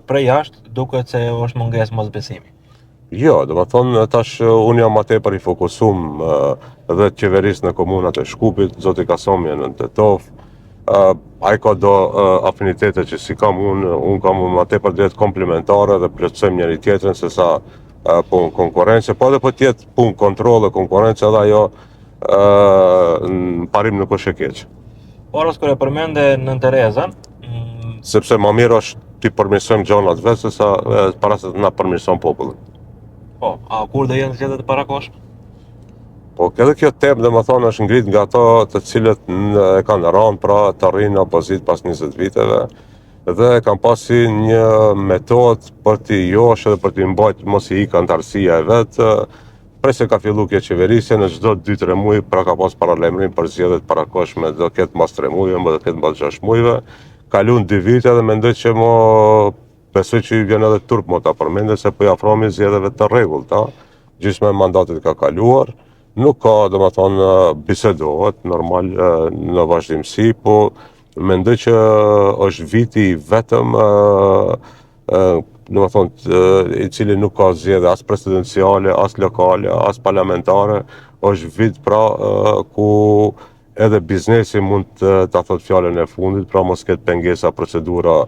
prej jashtë duket se është mungesë mosbesimi. Jo, do të thonë tash unë jam më tepër i fokusum edhe të qeverisë në komunat e Shkupit, zoti Kasomi në Tetov. Ai ka do afinitete që si kam unë kam më tepër drejt komplementare dhe plotësojmë njëri tjetrin se sa punë konkurrencë, po edhe po tjetë punë kontrolle, konkurrencë edhe ajo në parim nuk është e keq. Por kur e përmende Nën Terezën, sepse më mirë është t'i përmirësojmë gjonat vetë se sa para se të na përmirëson popullin. Po, a kur do jenë zgjedhjet e parakohshme? Po edhe kjo temë dhe më thonë është ngrit nga ato të cilët e kanë rënë pra të rrinë në opozit pas 20 viteve dhe kanë pasi një metodë për t'i josh edhe për t'i mbajt mos i ikë antarësia e vetë, prej se ka fillu kjo qeverisje në çdo 2-3 muaj pra ka pas paralajmërim për zgjedhjet parakohshme, do ketë mas 3 muajve, do ketë mas 6 muajve, kalun 2 vite dhe mendoj që besoj që i vjen edhe turp mo ta përmende se po i afrohemi zgjedhjeve të rregullta, gjysma e mandatit ka kaluar, nuk ka domethënë bisedohet normal në vazhdimsi, po mendoj që është viti vetëm domethënë i cili nuk ka zgjedhje as presidenciale, as lokale, as parlamentare, është vit pra ku edhe biznesi mund ta thotë fjalën e fundit, pra mos ketë pengesa procedura